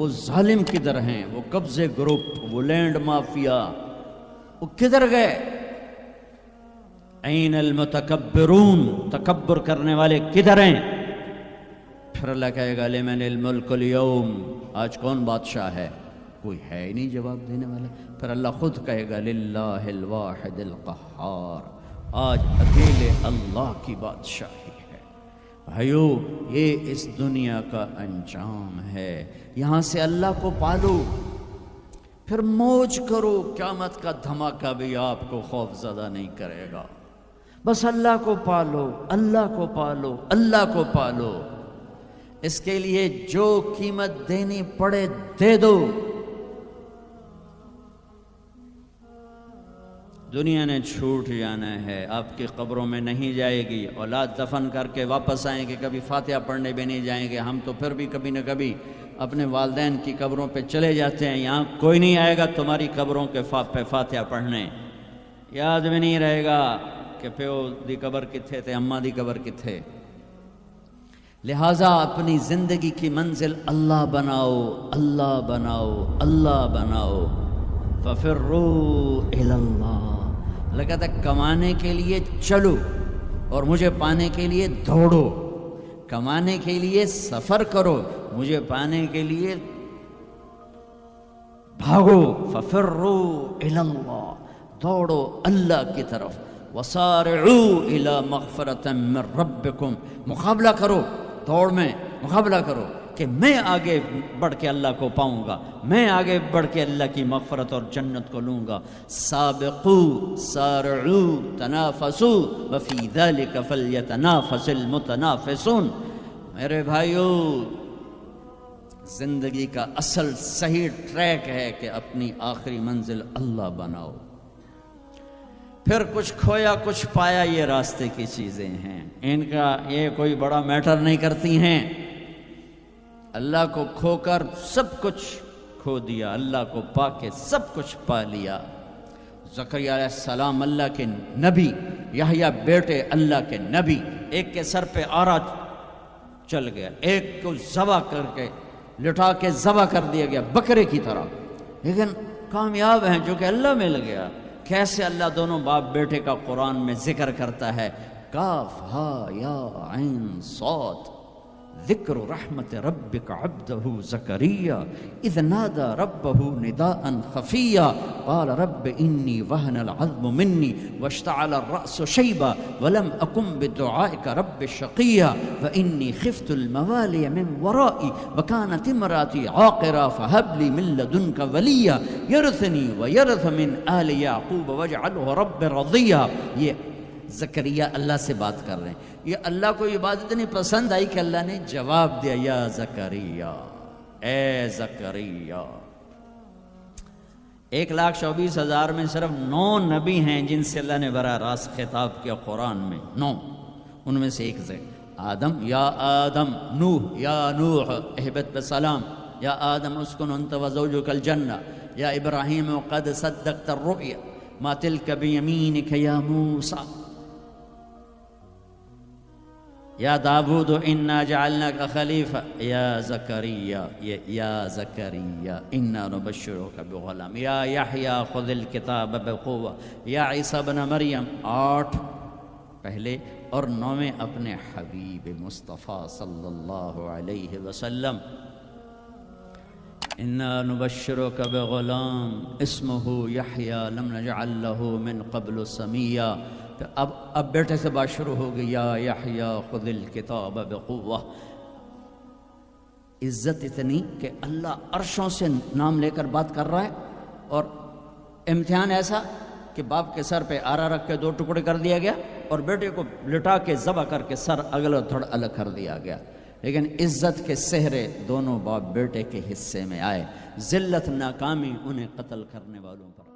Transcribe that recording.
وہ ظالم کدھر ہیں، وہ قبضے گروپ، وہ لینڈ مافیا، وہ کدھر گئے؟ این المتکبرون، تکبر کرنے والے کدھر ہیں؟ پھر اللہ کہے گا لمن الملک اليوم، آج کون بادشاہ ہے؟ کوئی ہے ہی نہیں جواب دینے والا۔ پھر اللہ خود کہے گا للہ الواحد القہار، آج اکیلے اللہ کی بادشاہی ہے۔ بھائیو، یہ اس دنیا کا انجام ہے۔ یہاں سے اللہ کو پالو، پھر موج کرو، قیامت کا دھماکہ بھی آپ کو خوف زدہ نہیں کرے گا۔ بس اللہ کو پالو، اللہ کو پالو، اللہ کو پالو۔ اس کے لیے جو قیمت دینی پڑے دے دو۔ دنیا نے چھوٹ جانا ہے، آپ کی قبروں میں نہیں جائے گی۔ اولاد دفن کر کے واپس آئیں گے، کبھی فاتحہ پڑھنے بھی نہیں جائیں گے۔ ہم تو پھر بھی کبھی نہ کبھی اپنے والدین کی قبروں پہ چلے جاتے ہیں، یہاں کوئی نہیں آئے گا تمہاری قبروں کے پہ فاتحہ پڑھنے۔ یاد بھی نہیں رہے گا کہ پیو دی قبر کتھے تے، اماں دی قبر کتھے۔ لہٰذا اپنی زندگی کی منزل اللہ بناؤ، اللہ بناؤ، اللہ بناؤ۔ ففروا الی اللہ، اللہ کہتا ہے کمانے کے لیے چلو اور مجھے پانے کے لیے دوڑو، کمانے کے لیے سفر کرو، مجھے پانے کے لیے بھاگو۔ ففروا الی اللہ، دوڑو اللہ کی طرف۔ وسارعوا الی مغفرۃ من ربکم، مقابلہ کرو، دوڑ میں مقابلہ کرو کہ میں آگے بڑھ کے اللہ کو پاؤں گا، میں آگے بڑھ کے اللہ کی مغفرت اور جنت کو لوں گا۔ سابقوا سارعوا تنافسوا وفی ذلک فلیتنافس المتنافسون۔ میرے بھائیو، زندگی کا اصل صحیح ٹریک ہے کہ اپنی آخری منزل اللہ بناؤ۔ پھر کچھ کھویا کچھ پایا، یہ راستے کی چیزیں ہیں، ان کا یہ کوئی بڑا میٹر نہیں کرتی ہیں۔ اللہ کو کھو کر سب کچھ کھو دیا، اللہ کو پا کے سب کچھ پا لیا۔ زکریا علیہ السلام اللہ کے نبی، یحییٰ بیٹے اللہ کے نبی، ایک کے سر پہ آرا چل گیا، ایک کو ذبح کر کے لٹا کے ذبح کر دیا گیا بکرے کی طرح، لیکن کامیاب ہیں جو کہ اللہ مل گیا۔ کیسے اللہ دونوں باپ بیٹے کا قرآن میں ذکر کرتا ہے، کاف ہا یا عین صاد، ذکر رحمت ربک عبدہ زکریا اذ نادى ربہ نداء خفیا قال رب انی وہن العظم منی واشتعل الرأس شیبا ولم اکن بدعائک رب شقیا وانی خفت الموالی من ورائی وکانت امراتی عاقرا فہب لی من لدنک ولیا یرثنی ویرث من آل یعقوب واجعلہ رب رضیا۔ یہ زکریا اللہ سے بات کر رہے ہیں۔ یہ اللہ کو یہ بات اتنی پسند آئی کہ اللہ نے جواب دیا، یا زکریا، اے زکریا۔ 1,24,000 میں صرف 9 نبی ہیں جن سے اللہ نے براہ راست خطاب کیا قرآن میں، 9۔ ان میں سے ایک آدم، یا آدم، نوح، یا نوح اہبت بسلام، یا آدم اسکن انت وزوجک الجنہ، یا ابراہیم قد صدقت الرؤیا ما تلک بیمینک یا موسیٰ، یا داود انا جعلناک خلیفہ، یا زکریا، یا زکریا انا نبشرک بغلام، یا یحییٰ خذ الکتاب بقوہ، یا عیسیٰ ابن مریم۔ 8 پہلے اور 9 اپنے حبیب مصطفیٰ صلی اللہ علیہ وسلم۔ انا نبشرک بغلام اسمہ یحییٰ لم نجعل له من قبل سمیا۔ اب بیٹے سے بات شروع ہو گئی، یا یحییٰ خذ الکتاب بقوہ۔ عزت اتنی کہ اللہ عرشوں سے نام لے کر بات کر رہا ہے، اور امتحان ایسا کہ باپ کے سر پہ آرا رکھ کے 2 ٹکڑے کر دیا گیا اور بیٹے کو لٹا کے ذبح کر کے سر اگلا دھڑ الگ کر دیا گیا، لیکن عزت کے سہرے دونوں باپ بیٹے کے حصے میں آئے۔ ذلت ناکامی انہیں قتل کرنے والوں پر